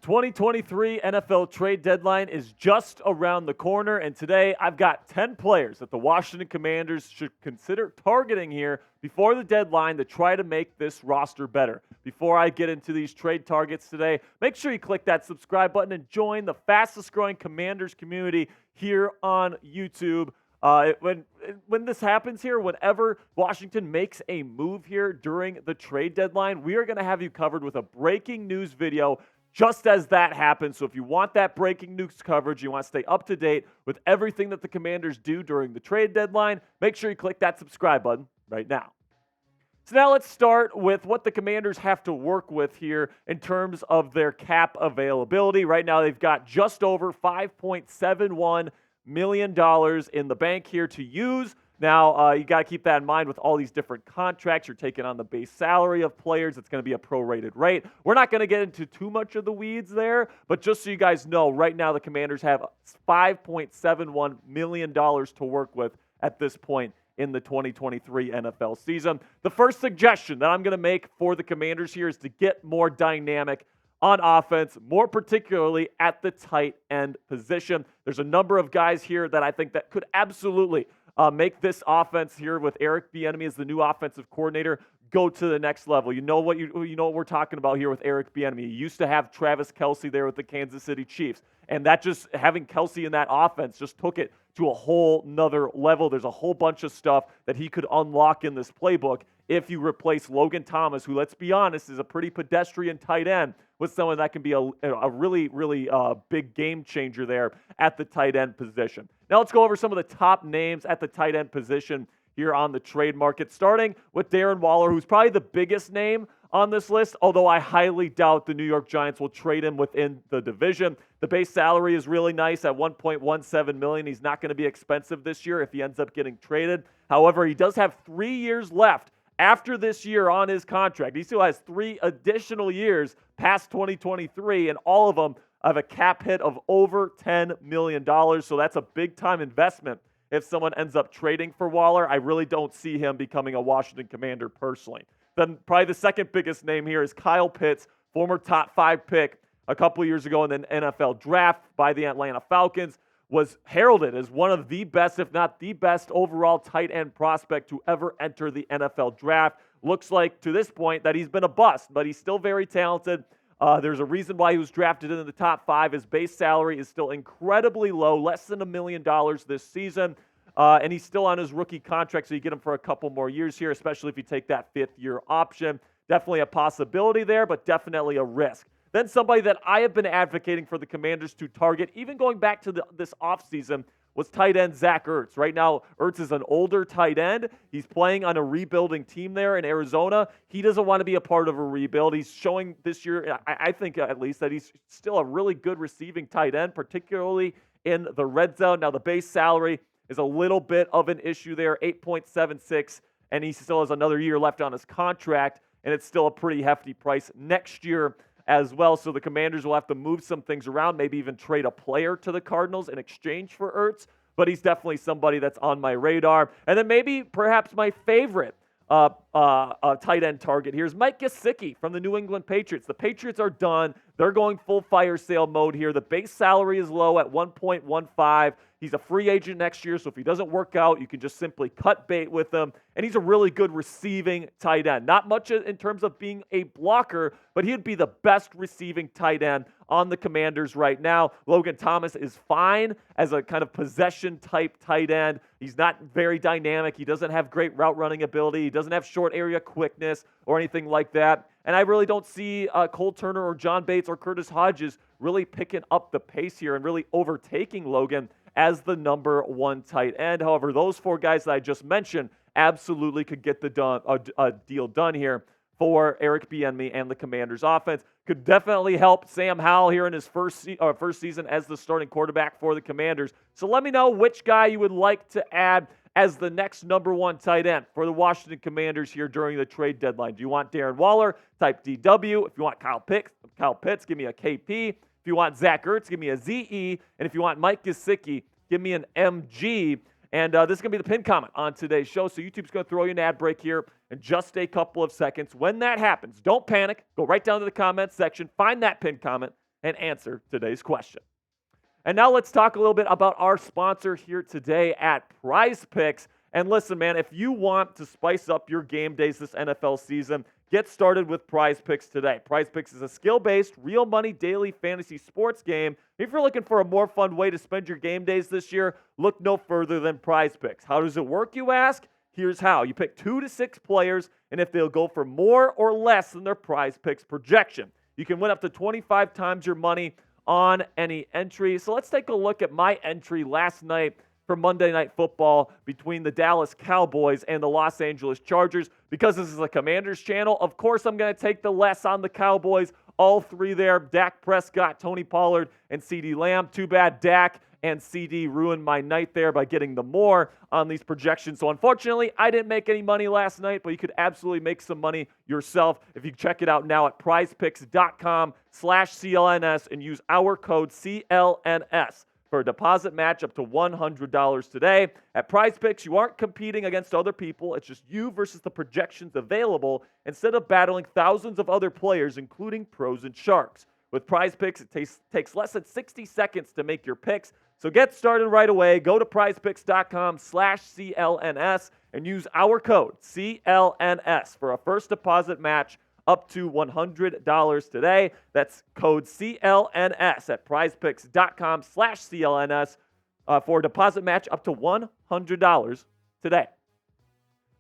The 2023 NFL trade deadline is just around the corner, and today I've got 10 players that the Washington Commanders should consider targeting here before the deadline to try to make this roster better. Before I get into these trade targets today, make sure you click that subscribe button and join the fastest growing Commanders community here on YouTube. When this happens here, whenever Washington makes a move here during the trade deadline, we are going to have you covered with a breaking news video just as that happens. So if you want that breaking news coverage, you want to stay up to date with everything that the Commanders do during the trade deadline, make sure you click that subscribe button right now. So now let's start with what the Commanders have to work with here in terms of their cap availability. Right now they've got just over $5.71 million in the bank here to use. Now, you got to keep that in mind with all these different contracts. You're taking on the base salary of players. It's going to be a prorated rate. We're not going to get into too much of the weeds there, but just so you guys know, right now the Commanders have $5.71 million to work with at this point in the 2023 NFL season. The first suggestion that I'm going to make for the Commanders here is to get more dynamic on offense, more particularly at the tight end position. There's a number of guys here that I think that could absolutely make this offense here with Eric Bieniemy as the new offensive coordinator go to the next level. You know what we're talking about here with Eric Bieniemy. He used to have Travis Kelce there with the Kansas City Chiefs, and that just having Kelce in that offense just took it to a whole nother level. There's a whole bunch of stuff that he could unlock in this playbook if you replace Logan Thomas, who, let's be honest, is a pretty pedestrian tight end, with someone that can be a really, really big game changer there at the tight end position. Now let's go over some of the top names at the tight end position here on the trade market, starting with Darren Waller, who's probably the biggest name on this list, although I highly doubt the New York Giants will trade him within the division. The base salary is really nice at $1.17 million. He's not going to be expensive this year if he ends up getting traded. However, he does have 3 years left after this year on his contract. He still has 3 additional years past 2023, and all of them have a cap hit of over $10 million. So that's a big-time investment if someone ends up trading for Waller. I really don't see him becoming a Washington Commander personally. Then probably the second biggest name here is Kyle Pitts, former top 5 pick a couple of years ago in the NFL draft by the Atlanta Falcons, was heralded as one of the best, if not the best, overall tight end prospect to ever enter the NFL draft. Looks like, to this point, that he's been a bust, but he's still very talented. There's a reason why he was drafted in the top 5. His base salary is still incredibly low, less than $1 million this season, and he's still on his rookie contract, so you get him for a couple more years here, especially if you take that 5th-year option. Definitely a possibility there, but definitely a risk. Then somebody that I have been advocating for the Commanders to target, even going back to this offseason, was tight end Zach Ertz. Right now, Ertz is an older tight end. He's playing on a rebuilding team there in Arizona. He doesn't want to be a part of a rebuild. He's showing this year, I think at least, that he's still a really good receiving tight end, particularly in the red zone. Now, the base salary is a little bit of an issue there, $8.76, and he still has another year left on his contract, and it's still a pretty hefty price next year as well. So the Commanders will have to move some things around, maybe even trade a player to the Cardinals in exchange for Ertz, but he's definitely somebody that's on my radar. And then maybe perhaps my favorite tight end target here is Mike Gesicki from the New England Patriots. The Patriots are done. They're going full fire sale mode here. The base salary is low at $1.15. He's a free agent next year, so if he doesn't work out, you can just simply cut bait with him. And he's a really good receiving tight end. Not much in terms of being a blocker, but he'd be the best receiving tight end on the Commanders right now. Logan Thomas is fine as a kind of possession-type tight end. He's not very dynamic. He doesn't have great route running ability. He doesn't have short area quickness or anything like that. And I really don't see Cole Turner or John Bates or Curtis Hodges really picking up the pace here and really overtaking Logan as the number 1 tight end. However, those 4 guys that I just mentioned absolutely could get a deal done here for Eric Bieniemy and the Commanders offense. Could definitely help Sam Howell here in his first season as the starting quarterback for the Commanders. So let me know which guy you would like to add as the next number 1 tight end for the Washington Commanders here during the trade deadline. Do you want Darren Waller? Type DW. If you want Kyle Pitts, give me a KP. If you want Zach Ertz, give me a ZE. And if you want Mike Gesicki, give me an MG. And this is going to be the pin comment on today's show. So YouTube's going to throw you an ad break here in just a couple of seconds. When that happens, don't panic. Go right down to the comments section, find that pin comment, and answer today's question. And now let's talk a little bit about our sponsor here today at Prize Picks. And listen, man, if you want to spice up your game days this NFL season, get started with Prize Picks today. Prize Picks is a skill-based, real money daily fantasy sports game. If you're looking for a more fun way to spend your game days this year, look no further than Prize Picks. How does it work, you ask? Here's how. You pick 2 to 6 players, and if they'll go for more or less than their Prize Picks projection, you can win up to 25 times your money on any entry. So let's take a look at my entry last night for Monday Night Football between the Dallas Cowboys and the Los Angeles Chargers. Because this is a Commanders channel, of course I'm going to take the less on the Cowboys. All 3 there, Dak Prescott, Tony Pollard, and CeeDee Lamb. Too bad Dak and CD ruined my night there by getting the more on these projections. So unfortunately, I didn't make any money last night, but you could absolutely make some money yourself if you check it out now at prizepicks.com/CLNS and use our code CLNS for a deposit match up to $100 today. At Prize Picks, you aren't competing against other people. It's just you versus the projections available instead of battling thousands of other players, including pros and sharks. With Prize Picks, it takes less than 60 seconds to make your picks. So get started right away. Go to prizepicks.com/CLNS and use our code CLNS for a first deposit match up to $100 today. That's code CLNS at prizepicks.com/CLNS for a deposit match up to $100 today.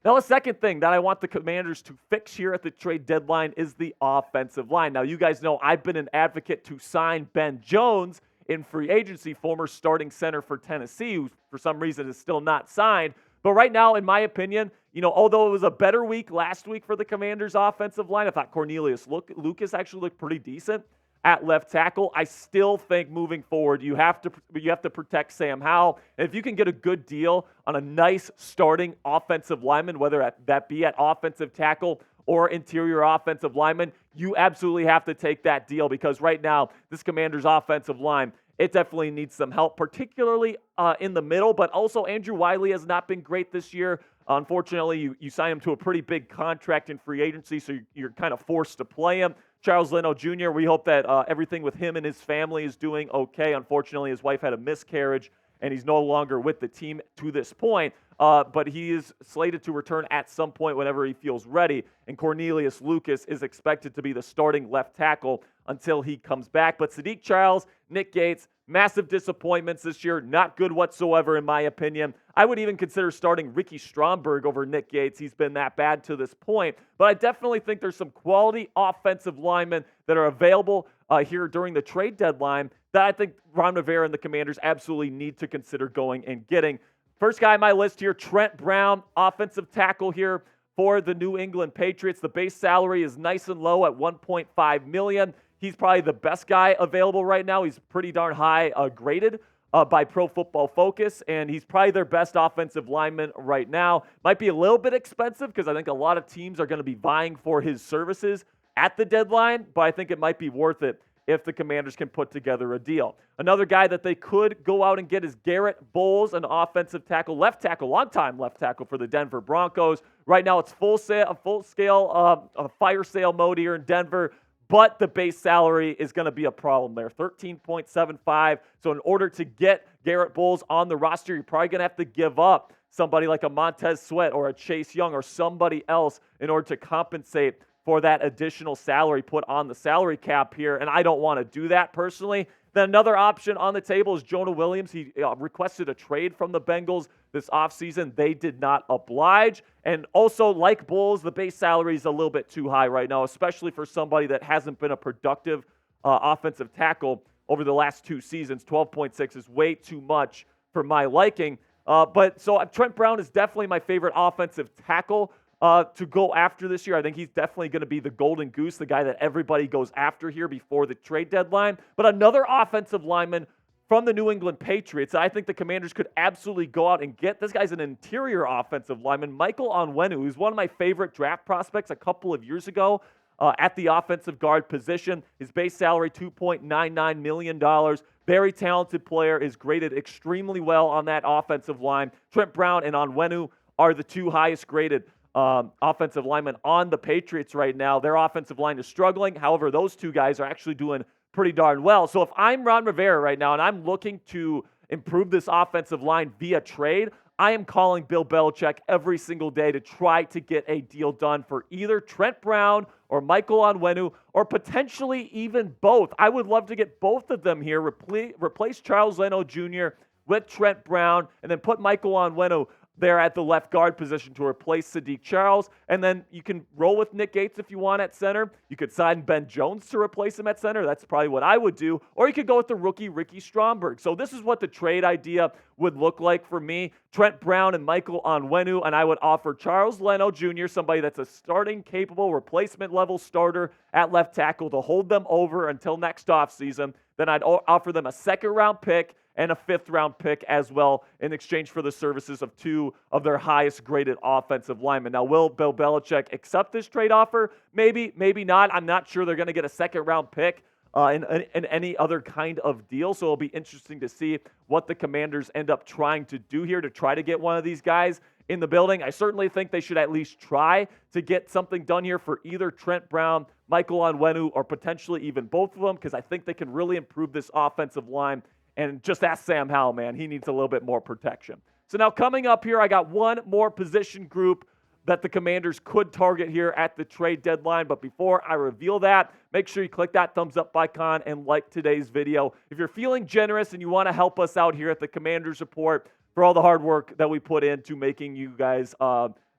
Now, the second thing that I want the Commanders to fix here at the trade deadline is the offensive line. Now, you guys know I've been an advocate to sign Ben Jones in free agency, former starting center for Tennessee, who for some reason is still not signed. But right now, in my opinion, although it was a better week last week for the Commanders' offensive line, I thought Cornelius Lucas actually looked pretty decent at left tackle. I still think moving forward, you have to protect Sam Howell. And if you can get a good deal on a nice starting offensive lineman, whether that be at offensive tackle or interior offensive lineman, you absolutely have to take that deal, because right now, this Commanders' offensive line, it definitely needs some help, particularly in the middle. But also, Andrew Wiley has not been great this year. Unfortunately, you sign him to a pretty big contract in free agency, so you're kind of forced to play him. Charles Leno Jr., we hope that everything with him and his family is doing okay. Unfortunately, his wife had a miscarriage, and he's no longer with the team to this point. But he is slated to return at some point whenever he feels ready. And Cornelius Lucas is expected to be the starting left tackle until he comes back. But Sadiq Charles, Nick Gates, massive disappointments this year. Not good whatsoever, in my opinion. I would even consider starting Ricky Stromberg over Nick Gates. He's been that bad to this point. But I definitely think there's some quality offensive linemen that are available here during the trade deadline that I think Ron Rivera and the Commanders absolutely need to consider going and getting. First guy on my list here, Trent Brown, offensive tackle here for the New England Patriots. The base salary is nice and low at $1.5 million. He's probably the best guy available right now. He's pretty darn high graded by Pro Football Focus, and he's probably their best offensive lineman right now. Might be a little bit expensive because I think a lot of teams are going to be vying for his services at the deadline, but I think it might be worth it if the Commanders can put together a deal. Another guy that they could go out and get is Garrett Bowles, an offensive tackle, left tackle, longtime left tackle for the Denver Broncos. Right now it's full scale fire sale mode here in Denver, but the base salary is going to be a problem there, $13.75. So in order to get Garrett Bowles on the roster, you're probably going to have to give up somebody like a Montez Sweat or a Chase Young or somebody else in order to compensate for that additional salary put on the salary cap here, and I don't want to do that personally. Then another option on the table is Jonah Williams. He requested a trade from the Bengals this offseason. They did not oblige. And also, like Bulls, the base salary is a little bit too high right now, especially for somebody that hasn't been a productive offensive tackle over the last 2 seasons. 12.6 is way too much for my liking. But Trent Brown is definitely my favorite offensive tackle to go after this year. I think he's definitely going to be the golden goose, the guy that everybody goes after here before the trade deadline. But another offensive lineman from the New England Patriots, I think the Commanders could absolutely go out and get. This guy's an interior offensive lineman, Michael Onwenu, who's one of my favorite draft prospects a couple of years ago at the offensive guard position. His base salary, $2.99 million. Very talented player, is graded extremely well on that offensive line. Trent Brown and Onwenu are the 2 highest graded offensive linemen on the Patriots right now. Their offensive line is struggling. However, those 2 guys are actually doing pretty darn well. So if I'm Ron Rivera right now and I'm looking to improve this offensive line via trade, I am calling Bill Belichick every single day to try to get a deal done for either Trent Brown or Michael Onwenu, or potentially even both. I would love to get both of them here, replace Charles Leno Jr. with Trent Brown, and then put Michael Onwenu there at the left guard position to replace Sadiq Charles. And then you can roll with Nick Gates if you want at center. You could sign Ben Jones to replace him at center. That's probably what I would do. Or you could go with the rookie Ricky Stromberg. So this is what the trade idea would look like for me. Trent Brown and Michael Onwenu, and I would offer Charles Leno Jr., somebody that's a starting capable replacement level starter at left tackle, to hold them over until next offseason. Then I'd offer them a second-round pick and a fifth-round pick as well in exchange for the services of two of their highest-graded offensive linemen. Now, will Bill Belichick accept this trade offer? Maybe, maybe not. I'm not sure they're going to get a second-round pick in any other kind of deal, so it'll be interesting to see what the Commanders end up trying to do here to try to get one of these guys in the building. I certainly think they should at least try to get something done here for either Trent Brown, Michael Onwenu, or potentially even both of them, because I think they can really improve this offensive line. And just ask Sam Howell, man. He needs a little bit more protection. So now coming up here, I got one more position group that the Commanders could target here at the trade deadline. But before I reveal that, make sure you click that thumbs up icon and like today's video. If you're feeling generous and you want to help us out here at the Commanders Report for all the hard work that we put into making you guys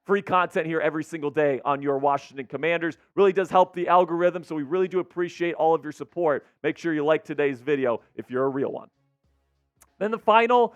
free content here every single day on your Washington Commanders. Really does help the algorithm, so we really do appreciate all of your support. Make sure you like today's video if you're a real one. Then the final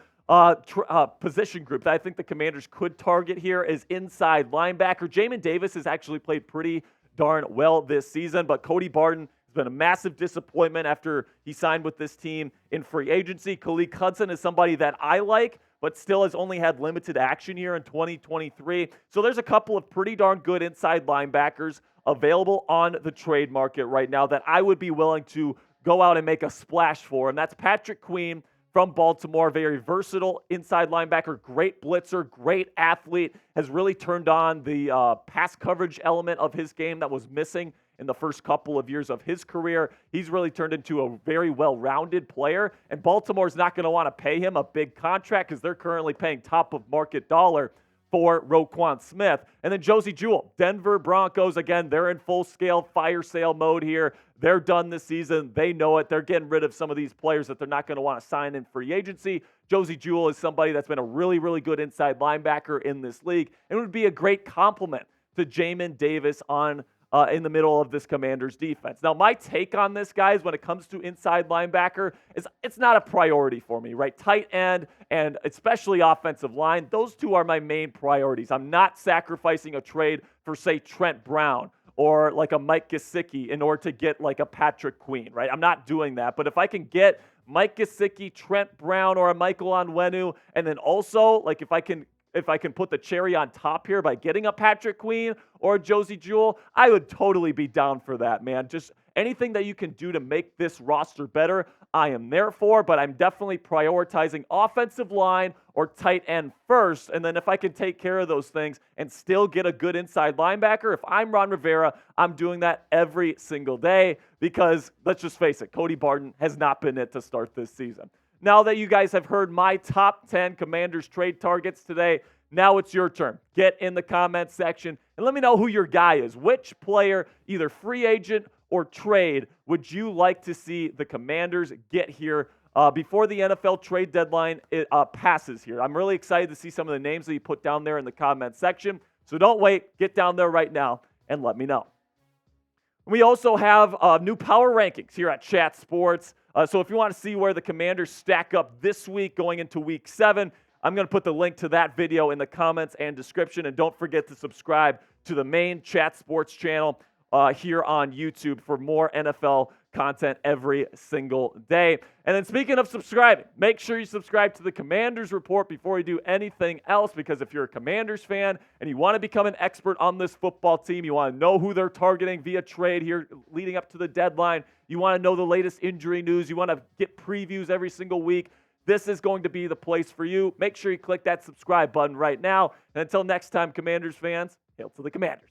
position group that I think the Commanders could target here is inside linebacker. Jamin Davis has actually played pretty darn well this season, but Cody Barton has been a massive disappointment after he signed with this team in free agency. Khaleke Hudson is somebody that I like, but still has only had limited action here in 2023. So there's a couple of pretty darn good inside linebackers available on the trade market right now that I would be willing to go out and make a splash for, and that's Patrick Queen from Baltimore. Very versatile inside linebacker, great blitzer, great athlete, has really turned on the pass coverage element of his game that was missing in the first couple of years of his career. He's really turned into a very well-rounded player, and Baltimore's not going to want to pay him a big contract because they're currently paying top of market dollar for Roquan Smith. And then Josie Jewell, Denver Broncos, again, they're in full-scale fire sale mode here. They're done this season. They know it. They're getting rid of some of these players that they're not going to want to sign in free agency. Josie Jewell is somebody that's been a really, really good inside linebacker in this league, and it would be a great compliment to Jamin Davis on in the middle of this Commanders defense. Now, my take on this, guys, when it comes to inside linebacker, is it's not a priority for me, right? Tight end and especially offensive line, those two are my main priorities. I'm not sacrificing a trade for, say, Trent Brown or like a Mike Gesicki in order to get like a Patrick Queen, right? I'm not doing that. But if I can get Mike Gesicki, Trent Brown, or a Michael Onwenu, and then also like if I can put the cherry on top here by getting a Patrick Queen or a Josie Jewell, I would totally be down for that, man. Just anything that you can do to make this roster better, I am there for, but I'm definitely prioritizing offensive line or tight end first. And then if I can take care of those things and still get a good inside linebacker, if I'm Ron Rivera, I'm doing that every single day because, let's just face it, Cody Barton has not been it to start this season. Now that you guys have heard my top 10 Commanders trade targets today, now it's your turn. Get in the comments section and let me know who your guy is. Which player, either free agent or trade, would you like to see the Commanders get here before the NFL trade deadline passes here? I'm really excited to see some of the names that you put down there in the comments section. So don't wait. Get down there right now and let me know. We also have new power rankings here at Chat Sports. So if you want to see where the Commanders stack up this week going into Week 7, I'm going to put the link to that video in the comments and description. And don't forget to subscribe to the main Chat Sports channel here on YouTube for more NFL content every single day. And then speaking of subscribing, make sure you subscribe to the Commanders Report before you do anything else, because if you're a Commanders fan and you want to become an expert on this football team, you want to know who they're targeting via trade here leading up to the deadline, you want to know the latest injury news, you want to get previews every single week, this is going to be the place for you. Make sure you click that subscribe button right now. And until next time, Commanders fans, hail to the Commanders.